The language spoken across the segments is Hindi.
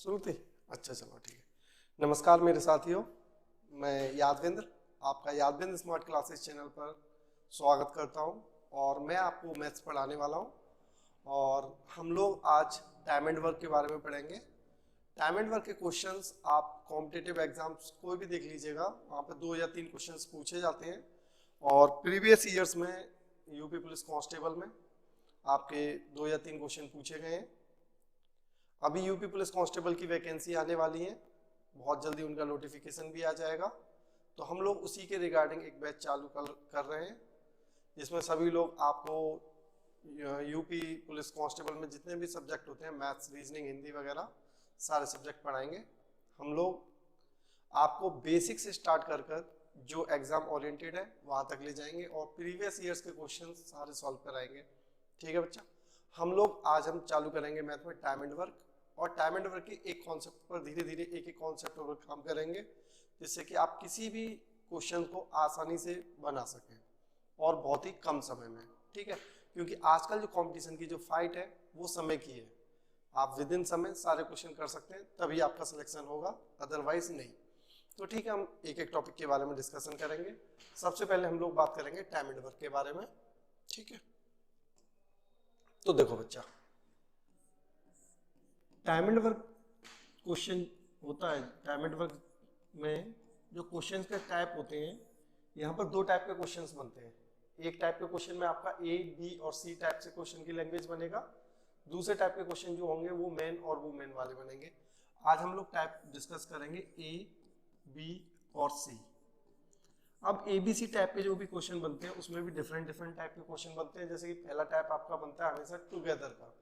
सुनती? अच्छा चलो ठीक है। नमस्कार मेरे साथियों, मैं यादवेंद्र आपका यादवेंद्र स्मार्ट क्लासेस चैनल पर स्वागत करता हूं और मैं आपको मैथ्स पढ़ाने वाला हूं। और हम लोग आज टाइम एंड वर्क के बारे में पढ़ेंगे। टाइम एंड वर्क के क्वेश्चंस आप कॉम्पिटिटिव एग्जाम्स कोई भी देख लीजिएगा, वहाँ पर 2 या 3 क्वेश्चंस पूछे जाते हैं। और प्रीवियस ईयर्स में यूपी पुलिस कांस्टेबल में आपके 2 या 3 क्वेश्चन पूछे गए हैं। अभी यूपी पुलिस कांस्टेबल की वैकेंसी आने वाली है, बहुत जल्दी उनका नोटिफिकेशन भी आ जाएगा। तो हम लोग उसी के रिगार्डिंग एक बैच चालू कर रहे हैं, जिसमें सभी लोग आपको यूपी पुलिस कांस्टेबल में जितने भी सब्जेक्ट होते हैं, मैथ्स, रीजनिंग, हिंदी वगैरह सारे सब्जेक्ट पढ़ाएंगे। हम लोग आपको बेसिक से स्टार्ट कर जो एग्जाम ओरिएंटेड है वहाँ तक ले जाएंगे और प्रीवियस ईयर्स के क्वेश्चन सारे सॉल्व कराएंगे। ठीक है बच्चा, हम चालू करेंगे मैथ में टाइम एंड वर्क। और टाइम एंड वर्क के एक कॉन्सेप्ट पर धीरे धीरे एक कॉन्सेप्ट पर काम करेंगे, जिससे कि आप किसी भी क्वेश्चन को आसानी से बना सकें और बहुत ही कम समय में। ठीक है, क्योंकि आजकल जो कंपटीशन की जो फाइट है वो समय की है। आप विद इन समय सारे क्वेश्चन कर सकते हैं, तभी आपका सिलेक्शन होगा, अदरवाइज नहीं। तो ठीक है, हम एक एक टॉपिक के बारे में डिस्कशन करेंगे। सबसे पहले हम लोग बात करेंगे टाइम एंड वर्क के बारे में। ठीक है, तो देखो बच्चा, टाइम एंड वर्क क्वेश्चन होता है। टाइम एंड वर्क में जो क्वेश्चंस के टाइप होते हैं, यहाँ पर 2 टाइप के क्वेश्चंस बनते हैं। एक टाइप के क्वेश्चन में आपका ए, बी और सी टाइप से क्वेश्चन की लैंग्वेज बनेगा। दूसरे टाइप के क्वेश्चन जो होंगे वो मैन और वुमेन वाले बनेंगे। आज हम लोग टाइप डिस्कस करेंगे ए, बी और सी। अब ए बी सी टाइप के जो भी क्वेश्चन बनते हैं उसमें भी डिफरेंट टाइप के क्वेश्चन बनते हैं। जैसे कि पहला टाइप आपका बनता है हमेशा टुगेदर का,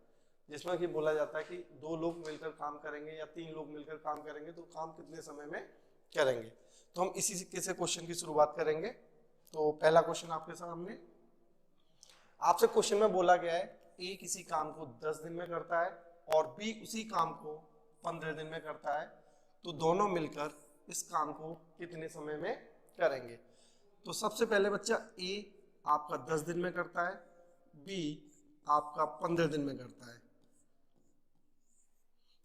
जिसमें कि बोला जाता है कि 2 लोग मिलकर काम करेंगे या 3 लोग मिलकर काम करेंगे तो काम कितने समय में करेंगे। तो हम इसी से क्वेश्चन की शुरुआत करेंगे। तो पहला क्वेश्चन आपके सामने, आपसे क्वेश्चन में बोला गया है ए किसी काम को 10 दिन में करता है और बी उसी काम को 15 दिन में करता है, तो दोनों मिलकर इस काम को कितने समय में करेंगे। तो सबसे पहले बच्चा, ए आपका 10 दिन में करता है, बी आपका 15 दिन में करता है।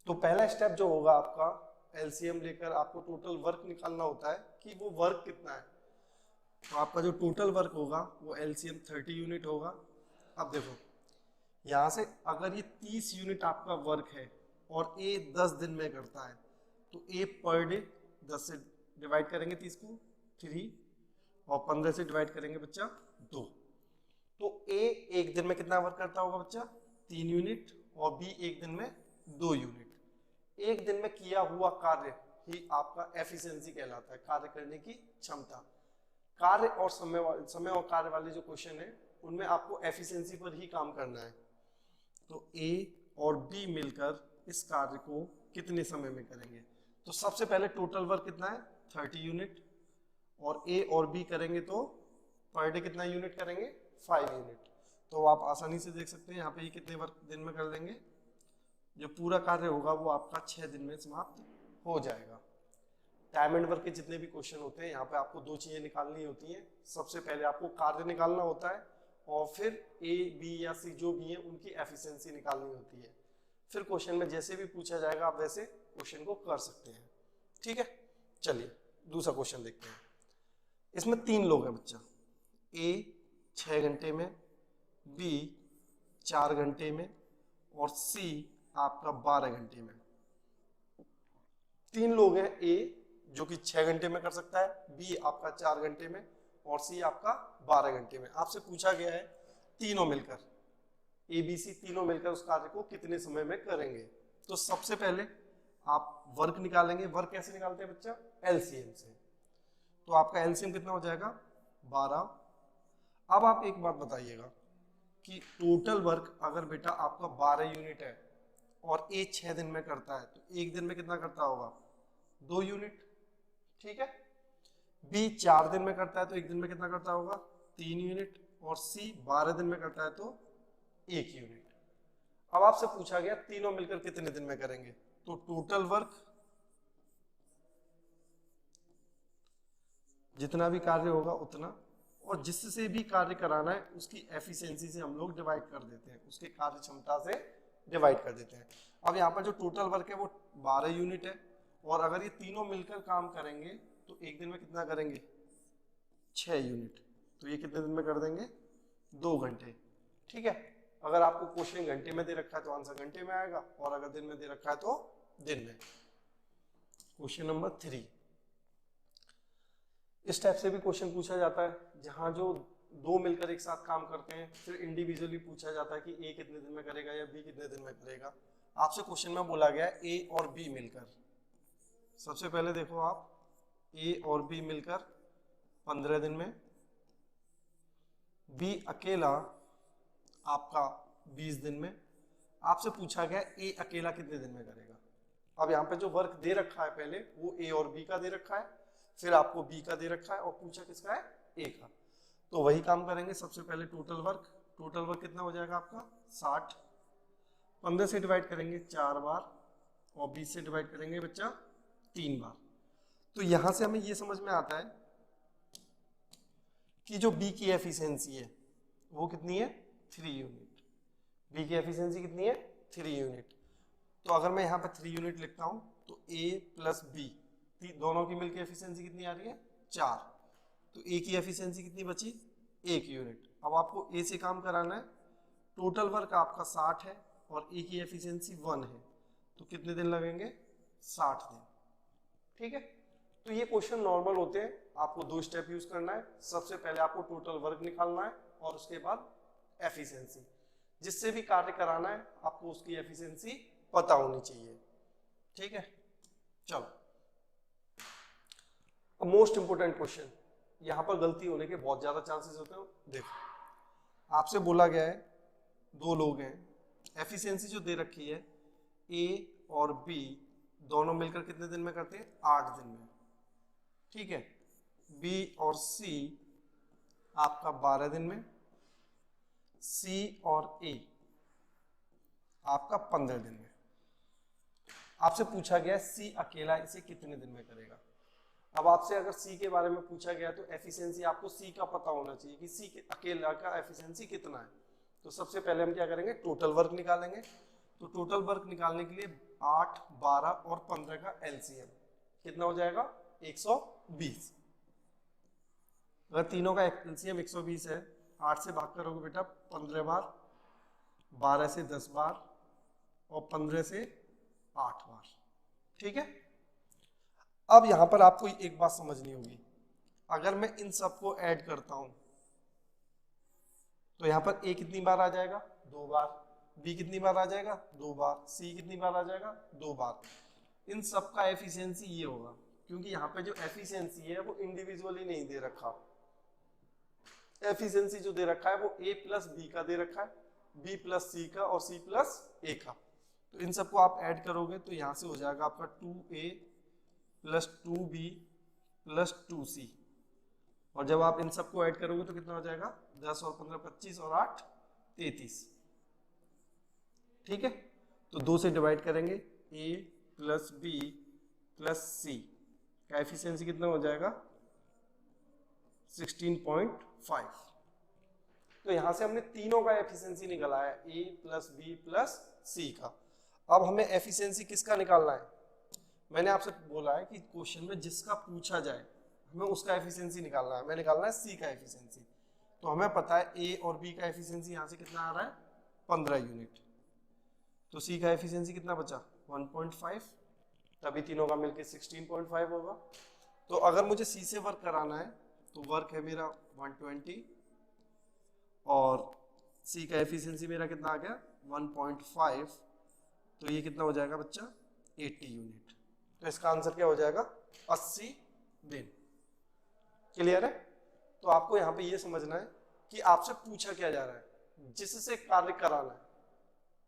तो पहला स्टेप जो होगा आपका, एलसीएम लेकर आपको टोटल वर्क निकालना होता है कि वो वर्क कितना है। तो आपका जो टोटल वर्क होगा वो एलसीएम 30 यूनिट होगा। अब देखो, यहाँ से अगर ये 30 यूनिट आपका वर्क है और ए 10 दिन में करता है, तो ए पर डे 10 से डिवाइड करेंगे 30 को 3 और 15 से डिवाइड करेंगे बच्चा 2। तो ए एक दिन में कितना वर्क करता होगा बच्चा? 3 यूनिट और बी एक दिन में 2 यूनिट। एक दिन में किया हुआ कार्य ही आपका एफिशिएंसी कहलाता है, कार्य करने की क्षमता। कार्य और समय और कार्य वाले जो क्वेश्चन है उनमें आपको एफिशिएंसी पर ही काम करना है। तो ए और बी मिलकर इस कार्य को कितने समय में करेंगे। तो सबसे पहले टोटल वर्क कितना है? 30 यूनिट। और ए और बी करेंगे तो पर डे कितना यूनिट करेंगे? 5 यूनिट। तो आप आसानी से देख सकते हैं यहाँ पे ये कितने वर्क दिन में कर लेंगे। जो पूरा कार्य होगा वो आपका 6 दिन में समाप्त हो जाएगा। टाइम एंड वर्क के जितने भी क्वेश्चन होते हैं, यहाँ पे आपको 2 चीजें निकालनी होती हैं। सबसे पहले आपको कार्य निकालना होता है और फिर ए, बी या सी जो भी है उनकी एफिशिएंसी निकालनी होती है। फिर क्वेश्चन में जैसे भी पूछा जाएगा आप वैसे क्वेश्चन को कर सकते हैं। ठीक है, चलिए दूसरा क्वेश्चन देखते हैं। इसमें 3 लोग हैं बच्चा, ए 6 घंटे में, बी 4 घंटे में और सी आपका 12 घंटे में। 3 लोग हैं, ए जो कि 6 घंटे में कर सकता है, बी आपका 4 घंटे में और सी आपका 12 घंटे में। आपसे पूछा गया है तीनों मिलकर, ए बी सी तीनों मिलकर उस कार्य को कितने समय में करेंगे। तो सबसे पहले आप वर्क निकालेंगे। वर्क कैसे निकालते हैं बच्चा? एलसीएम से। तो आपका एलसीएम कितना हो जाएगा? 12। अब आप एक बात बताइएगा कि टोटल वर्क अगर बेटा आपका 12 यूनिट है और ए 6 दिन में करता है, तो एक दिन में कितना करता होगा? 2 यूनिट। ठीक है, बी 4 दिन में करता है तो एक दिन में कितना करता होगा? 3 यूनिट। और सी 12 दिन में करता है तो 1 यूनिट। अब आपसे पूछा गया तीनों मिलकर कितने दिन में करेंगे। तो टोटल वर्क जितना भी कार्य होगा उतना, और जिससे भी कार्य कराना है उसकी एफिशिएंसी से हम लोग डिवाइड कर देते हैं, उसके कार्य क्षमता से डिवाइड कर देते हैं। अब यहाँ पर जो टोटल वर्क है वो 12 यूनिट है, और अगर ये तीनों मिलकर काम करेंगे तो एक दिन में कितना करेंगे, 6 यूनिट। तो ये कितने दिन में कर देंगे, 2 घंटे। ठीक है, अगर आपको क्वेश्चन घंटे में दे रखा है तो आंसर घंटे में आएगा, और अगर दिन में दे रखा है तो दिन में। क्वेश्चन नंबर 3, इस टाइप से भी क्वेश्चन पूछा जाता है जहां जो दो मिलकर एक साथ काम करते हैं, फिर इंडिविजुअली पूछा जाता है कि ए कितने दिन में करेगा या बी कितने दिन में करेगा। आपसे क्वेश्चन में बोला गया है ए और बी मिलकर, सबसे पहले देखो आप, ए और बी मिलकर 15 दिन में, बी अकेला आपका 20 दिन में। आपसे पूछा गया ए अकेला कितने दिन में करेगा। अब यहाँ पे जो वर्क दे रखा है पहले वो ए और बी का दे रखा है, फिर आपको बी का दे रखा है, और पूछा किसका है, ए का। तो वही काम करेंगे। सबसे पहले टोटल वर्क कितना हो जाएगा आपका 60, 15 से डिवाइड करेंगे 4 बार, और 20 से डिवाइड करेंगे बच्चा 3 बार। तो यहां से हमें ये समझ में आता है कि जो बी की एफिशिएंसी है वो कितनी है, 3 यूनिट। बी की एफिशिएंसी कितनी है, 3 यूनिट। तो अगर मैं यहाँ पे 3 यूनिट लिखता हूँ तो ए प्लस बी दोनों की मिलकर एफिशिएंसी कितनी आ रही है, 4। तो ए की एफिशिएंसी कितनी बची, 1 यूनिट। अब आपको ए से काम कराना है, टोटल वर्क आपका 60 है और ए की एफिशिएंसी 1 है, तो कितने दिन लगेंगे, 60 दिन। ठीक है, तो ये क्वेश्चन नॉर्मल होते हैं। आपको 2 स्टेप यूज करना है। सबसे पहले आपको टोटल वर्क निकालना है और उसके बाद एफिशिएंसी। जिससे भी कार्य कराना है आपको उसकी एफिशिएंसी पता होनी चाहिए। ठीक है, चलो मोस्ट इंपोर्टेंट क्वेश्चन, यहां पर गलती होने के बहुत ज्यादा चांसेस होते हैं। देखो आपसे बोला गया है 2 लोग हैं, एफिशिएंसी जो दे रखी है ए और बी दोनों मिलकर कितने दिन में करते हैं, 8 दिन में। ठीक है, बी और सी आपका 12 दिन में, सी और ए आपका 15 दिन में। आपसे पूछा गया सी अकेला इसे कितने दिन में करेगा। अब आपसे अगर सी के बारे में पूछा गया तो एफिशिएंसी आपको सी का पता होना चाहिए कि सी अकेला का एफिशिएंसी कितना है। तो सबसे पहले हम क्या करेंगे, टोटल वर्क निकालेंगे। तो टोटल वर्क निकालने के लिए 8, 12 और 15 का एलसीएम कितना हो जाएगा, 120। अगर तीनों का एलसीएम 120 है, 8 से भाग करोगे बेटा 15 बार, 12 से 10 बार और 15 से 8 बार। ठीक है, अब यहां पर आपको एक बात समझनी होगी, अगर मैं इन सबको ऐड करता हूं तो यहां पर ए कितनी बार आ जाएगा, 2 बार, बी कितनी बार आ जाएगा, 2 बार, सी कितनी बार आ जाएगा, 2 बार। इन सब का एफिशिएंसी ये होगा, क्योंकि यहाँ पे जो एफिशिएंसी है वो इंडिविजुअली नहीं दे रखा। एफिशिएंसी जो दे रखा है वो ए प्लस बी का दे रखा है, बी प्लस सी का और सी प्लस ए का। तो इन सबको आप ऐड करोगे तो यहां से हो जाएगा आपका 2a plus 2b plus 2c, और जब आप इन सबको ऐड करोगे तो कितना हो जाएगा, 10 और 15 25 और 8 33। ठीक है, तो 2 से डिवाइड करेंगे, a प्लस बी प्लस सी का एफिशिएंसी कितना हो जाएगा, 16.5। तो यहां से हमने तीनों का एफिशिएंसी निकाला है, a प्लस बी प्लस सी का। अब हमें एफिशिएंसी किसका निकालना है, मैंने आपसे बोला है कि क्वेश्चन में जिसका पूछा जाए हमें उसका एफिशिएंसी निकालना है। हमें निकालना है सी का एफिशिएंसी। तो हमें पता है ए और बी का एफिशिएंसी यहां से कितना आ रहा है, 15 यूनिट। तो सी का एफिशिएंसी कितना बचा, 1.5, तभी तीनों का मिलकर 16.5 होगा। तो अगर मुझे सी से वर्क कराना है तो वर्क है मेरा 120, और सी का एफिशिएंसी मेरा कितना आ गया, 1.5। तो ये कितना हो जाएगा बच्चा, 80 यूनिट। तो इसका आंसर क्या हो जाएगा, 80 दिन। क्लियर है। तो आपको यहाँ पे ये समझना है कि आपसे पूछा क्या जा रहा है, जिससे कार्य कराना है।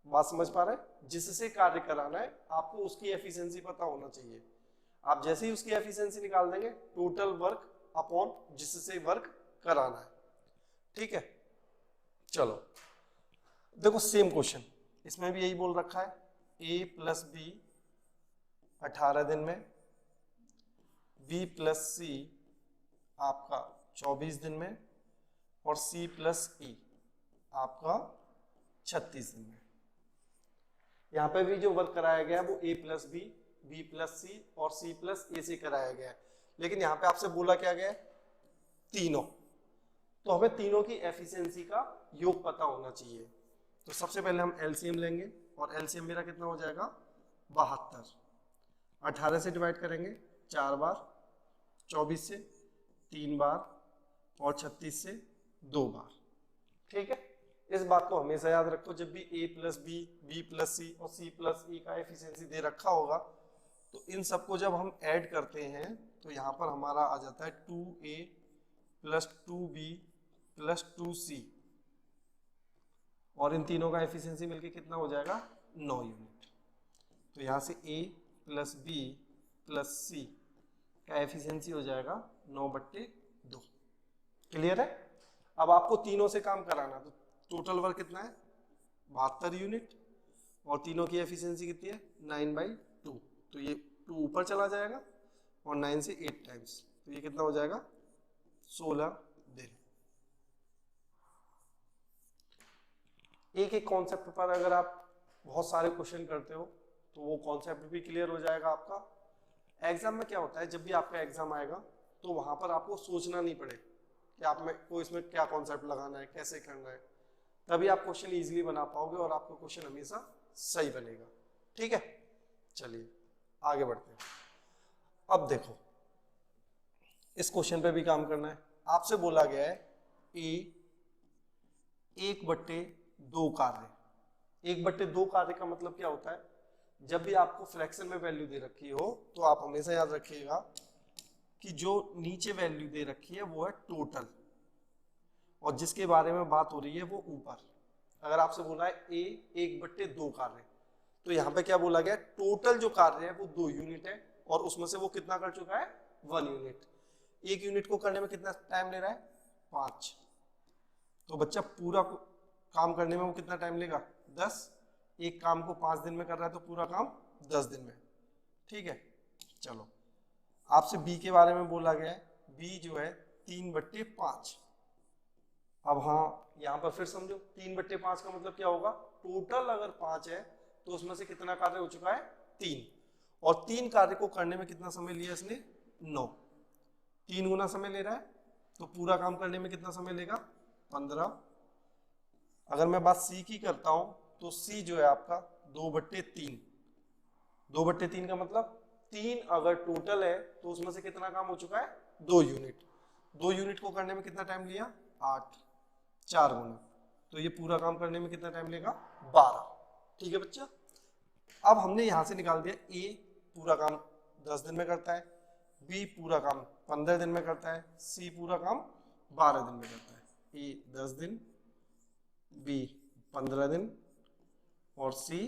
बात समझ पा रहे हैं, जिससे कार्य कराना है आपको उसकी एफिशिएंसी पता होना चाहिए। आप जैसे ही उसकी एफिशिएंसी निकाल देंगे, टोटल वर्क अपॉन जिससे वर्क कराना है। ठीक है, चलो देखो सेम क्वेश्चन, इसमें भी यही बोल रखा है, a प्लस बी 18 दिन में, b प्लस सी आपका 24 दिन में, और c प्लस e आपका 36 दिन में। यहाँ पे भी जो वर्क कराया गया है वो a प्लस बी प्लस सी और c प्लस ए से कराया गया है, लेकिन यहाँ पे आपसे बोला क्या गया है, तीनों। तो हमें तीनों की एफिशिएंसी का योग पता होना चाहिए। तो सबसे पहले हम एलसीएम लेंगे और एलसीएम मेरा कितना हो जाएगा 72। 18 से डिवाइड करेंगे 4 बार, 24 से 3 बार और 36 से 2 बार। ठीक है, इस बात को हमेशा याद रखो, जब भी a प्लस बी प्लस सी और c प्लस ई का एफिशिएंसी दे रखा होगा तो इन सबको जब हम ऐड करते हैं तो यहाँ पर हमारा आ जाता है 2a plus 2b plus 2c और इन तीनों का एफिशिएंसी मिलके कितना हो जाएगा 9 यूनिट। तो यहाँ से a प्लस बी प्लस सी का एफिशिएंसी हो जाएगा 9/2। क्लियर है? अब आपको तीनों से काम कराना, तो टोटल वर्क कितना है 72 यूनिट और तीनों की एफिशिएंसी कितनी है 9/2। तो ये 2 ऊपर चला जाएगा और 9 से 8 टाइम्स, तो ये कितना हो जाएगा 16 दिन। एक एक कॉन्सेप्ट पर अगर आप बहुत सारे क्वेश्चन करते हो तो वो कॉन्सेप्ट भी क्लियर हो जाएगा आपका। एग्जाम में क्या होता है, जब भी आपका एग्जाम आएगा तो वहां पर आपको सोचना नहीं पड़े कि आप में को इसमें क्या कॉन्सेप्ट लगाना है, कैसे करना है, तभी आप क्वेश्चन इजीली बना पाओगे और आपका क्वेश्चन हमेशा सही बनेगा। ठीक है, चलिए आगे बढ़ते हैं। अब देखो, इस क्वेश्चन पे भी काम करना है। आपसे बोला गया है ए 1/2 कार्य। 1/2 कार्य का मतलब क्या होता है, जब भी आपको फ्रैक्शन में वैल्यू दे रखी हो तो आप हमेशा याद रखिएगा कि जो नीचे वैल्यू दे रखी है वो है टोटल और जिसके बारे में बात हो रही है वो ऊपर। अगर आपसे बोला है ए 1/2 कार्य, तो यहाँ पे क्या बोला गया, टोटल जो कार्य है वो 2 यूनिट है और उसमें से वो कितना कर चुका है 1 यूनिट। 1 यूनिट को करने में कितना टाइम ले रहा है 5। तो बच्चा पूरा काम करने में वो कितना टाइम लेगा 10। एक काम को 5 दिन में कर रहा है तो पूरा काम 10 दिन में। ठीक है, चलो आपसे बी के बारे में बोला गया है, बी जो है 3/5। अब हाँ यहाँ पर फिर समझो 3/5 का मतलब क्या होगा, टोटल अगर 5 है तो उसमें से कितना कार्य हो चुका है 3 और 3 कार्य को करने में कितना समय लिया इसने 9। 3 गुना समय ले रहा है तो पूरा काम करने में कितना समय लेगा 15। अगर मैं बात सी की करता हूं तो सी जो है आपका 2/3। 2/3 का मतलब 3 अगर टोटल है तो उसमें से कितना काम हो चुका है 2 यूनिट। 2 यूनिट को करने में कितना टाइम लिया 8, 4 गुना, तो ये पूरा काम करने में कितना टाइम लेगा 12। ठीक है बच्चा, अब हमने यहां से निकाल दिया ए पूरा काम 10 दिन में करता है, बी पूरा काम 15 दिन में करता है, सी पूरा काम 12 दिन में करता है। ए 10 दिन, बी 15 दिन और सी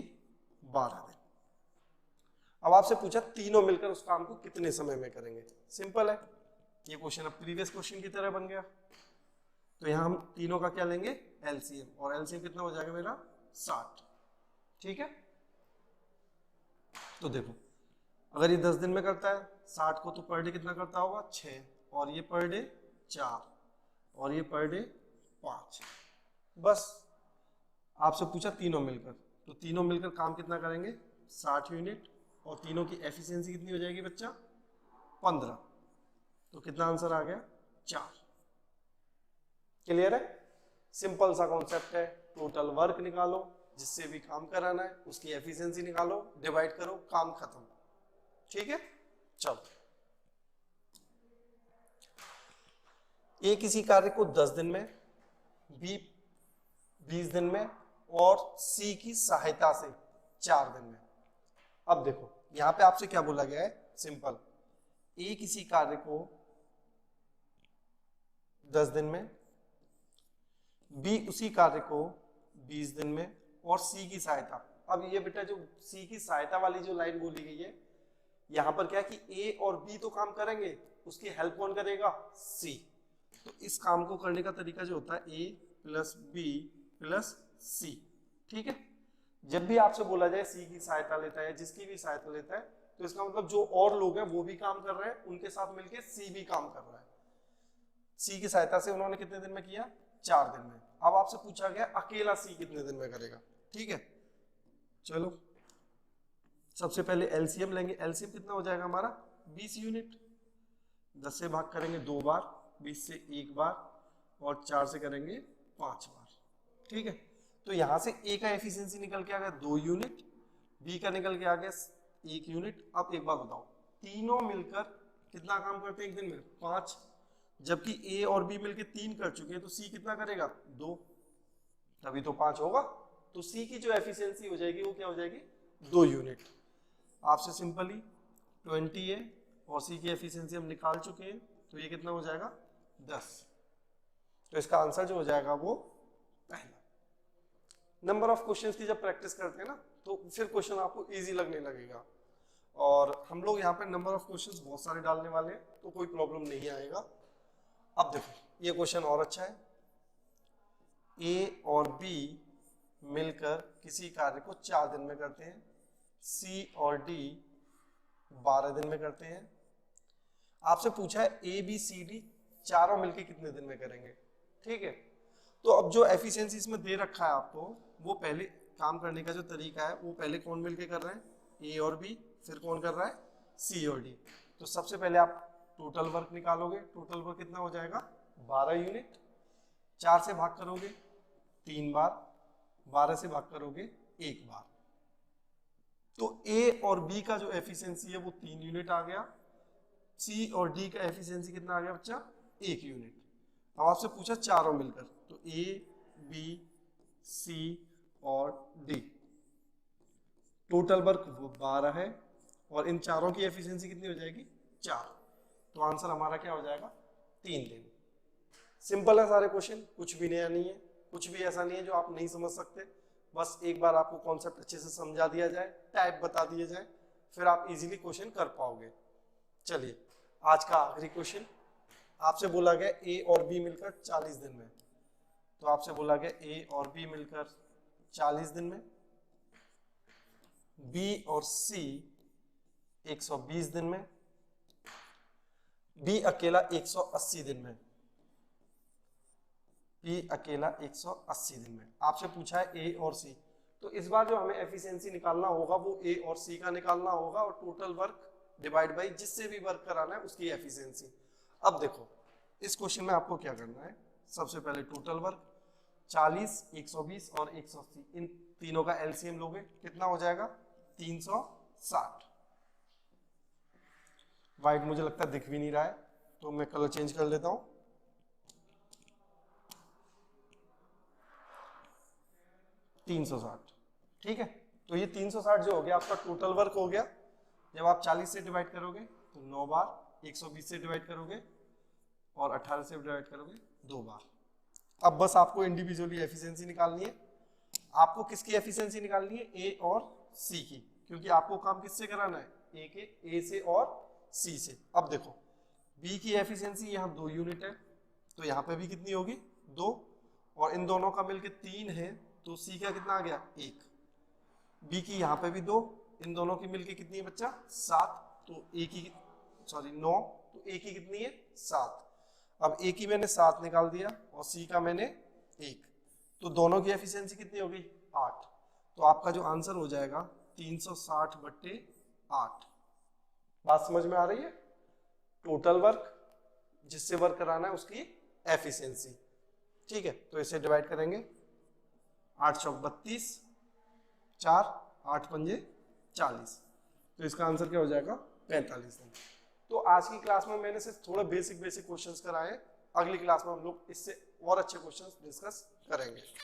12 दिन। अब आपसे पूछा तीनों मिलकर उस काम को कितने समय में करेंगे। सिंपल है, ये क्वेश्चन अब प्रीवियस क्वेश्चन की तरह बन गया। तो यहां हम तीनों का क्या लेंगे एलसीएम, और एलसीएम कितना हो जाएगा मेरा 60। ठीक है, तो देखो अगर ये 10 दिन में करता है 60 को, तो पर डे कितना करता होगा 6 और ये पर डे 4 और ये पर डे 5। बस आपसे पूछा तीनों मिलकर, तो तीनों मिलकर काम कितना करेंगे 60 यूनिट और तीनों की एफिशिएंसी कितनी हो जाएगी बच्चा 15। तो कितना आंसर आ गया 4। क्लियर है, सिंपल सा कॉन्सेप्ट है। टोटल वर्क निकालो, जिससे भी काम कराना है उसकी एफिशिएंसी निकालो, डिवाइड करो, काम खत्म। ठीक है, चलो ए किसी कार्य को 10 दिन में, बी 20 दिन में और सी की सहायता से 4 दिन में। अब देखो यहां पे आपसे क्या बोला गया है, सिंपल, ए किसी कार्य को 10 दिन में, बी उसी कार्य को 20 दिन में और सी की सहायता। अब ये बेटा जो सी की सहायता वाली जो लाइन बोली गई है, यहां पर क्या कि ए और बी तो काम करेंगे, उसकी हेल्प कौन करेगा सी। तो इस काम को करने का तरीका जो होता है ए प्लस बी प्लस सी। ठीक है, जब भी आपसे बोला जाए सी की सहायता लेता है, जिसकी भी सहायता लेता है, तो इसका मतलब जो और लोग हैं वो भी काम कर रहे हैं, उनके साथ मिलके सी भी काम कर रहा है। सी की सहायता से उन्होंने कितने दिन में किया 4 दिन में। अब आपसे पूछा गया अकेला सी कितने दिन में करेगा। ठीक है, चलो सबसे पहले एलसीएम लेंगे। एलसीएम कितना हो जाएगा हमारा 20 यूनिट। 10 से भाग करेंगे 2 बार, 20 से 1 बार और 4 से करेंगे 5 बार। ठीक है, तो यहां से ए का एफिशिएंसी निकल के आ गया 2 यूनिट, बी का निकल के आ गया 1 यूनिट। अब एक बात बताओ, तीनों मिलकर कितना काम करते हैं एक दिन में 5, जबकि ए और बी मिलकर 3 कर चुके हैं, तो सी कितना करेगा 2, तभी तो 5 होगा। तो सी की जो एफिशिएंसी हो जाएगी वो क्या हो जाएगी 2 यूनिट। आपसे सिंपली 20 है और सी की एफिशिएंसी हम निकाल चुके हैं, तो ये कितना हो जाएगा 10। तो इसका आंसर जो हो जाएगा वो पहला। नंबर ऑफ क्वेश्चंस की जब प्रैक्टिस करते हैं ना तो फिर क्वेश्चन आपको इजी लगने लगेगा। और हम लोग यहाँ पे नंबर ऑफ क्वेश्चंस बहुत सारे डालने वाले हैं, तो कोई प्रॉब्लम नहीं आएगा। अब देखो ये क्वेश्चन और अच्छा है, ए और बी मिलकर किसी कार्य को 4 दिन में करते हैं, सी और डी 12 दिन में करते हैं। आपसे पूछा है ए बी सी डी चारों मिलकर कितने दिन में करेंगे। ठीक है, तो अब जो एफिशिएंसी इसमें दे रखा है आपको, वो पहले काम करने का जो तरीका है वो पहले कौन मिलके कर रहे हैं, ए और बी, फिर कौन कर रहा है सी और डी। तो सबसे पहले आप टोटल वर्क निकालोगे। टोटल वर्क कितना हो जाएगा 12 यूनिट। 4 से भाग करोगे 3 बार, 12 से भाग करोगे 1 बार। तो ए और बी का जो एफिशिएंसी है वो 3 यूनिट आ गया। सी और डी का एफिशिएंसी कितना आ गया बच्चा 1 यूनिट। अब आपसे पूछा चारों मिलकर, तो ए बी सी और डी टोटल वर्क वो 12 है और इन चारों की एफिशिएंसी कितनी हो जाएगी 4। तो आंसर हमारा क्या हो जाएगा 3 दिन। सिंपल है सारे क्वेश्चन, कुछ भी नया नहीं है, कुछ भी ऐसा नहीं है जो आप नहीं समझ सकते। बस एक बार आपको कॉन्सेप्ट अच्छे से समझा दिया जाए, टाइप बता दिए जाए, फिर आप इजीली क्वेश्चन कर पाओगे। चलिए आज का आखिरी क्वेश्चन, आपसे बोला गया ए और बी मिलकर 40 दिन में। तो आपसे बोला गया ए और बी मिलकर 40 दिन में, बी और सी 120 दिन में, बी अकेला 180 दिन में, बी अकेला 180 दिन में। आपसे पूछा है ए और सी, तो इस बार जो हमें एफिशिएंसी निकालना होगा वो ए और सी का निकालना होगा और टोटल वर्क डिवाइड बाई जिससे भी वर्क कराना है उसकी एफिशिएंसी। अब देखो इस क्वेश्चन में आपको क्या करना है, सबसे पहले टोटल वर्क 40, 120 और 180, इन तीनों का एलसीएम लोगे कितना हो जाएगा 360। वाइट मुझे लगता है दिख भी नहीं रहा है, तो मैं कलर चेंज कर लेता हूं। ठीक है, तो ये 360 जो हो गया आपका टोटल वर्क हो गया। जब आप 40 से डिवाइड करोगे तो 9 बार, 120 से डिवाइड करोगे और 18 से डिवाइड करोगे 2 बार। अब बस आपको इंडिविजुअली एफिशिएंसी निकालनी है। आपको किसकी एफिशिएंसी निकालनी है ए और सी की, क्योंकि आपको काम किससे कराना है ए से और सी से। अब देखो बी की एफिशिएंसी यहाँ 2 यूनिट है, तो यहाँ पे भी कितनी होगी 2, और इन दोनों का मिलके 3 है, तो सी का कितना आ गया 1। बी की यहाँ पे भी 2, इन दोनों की मिलके कितनी है बच्चा 7, तो ए की 9, तो ए की कितनी है 7। अब ए की मैंने 7 निकाल दिया और सी का मैंने 1, तो दोनों की एफिशिएंसी कितनी हो गई 8। तो आपका जो आंसर हो जाएगा 360/8। बात समझ में आ रही है, टोटल वर्क जिससे वर्क कराना है उसकी एफिशिएंसी। ठीक है, तो इसे डिवाइड करेंगे 8 चौक 32, 4 8 पंजे 40, तो इसका आंसर क्या हो जाएगा 45 दिन। तो आज की क्लास में मैंने सिर्फ थोड़ा बेसिक क्वेश्चंस कराए, अगली क्लास में हम लोग इससे और अच्छे क्वेश्चंस डिस्कस करेंगे।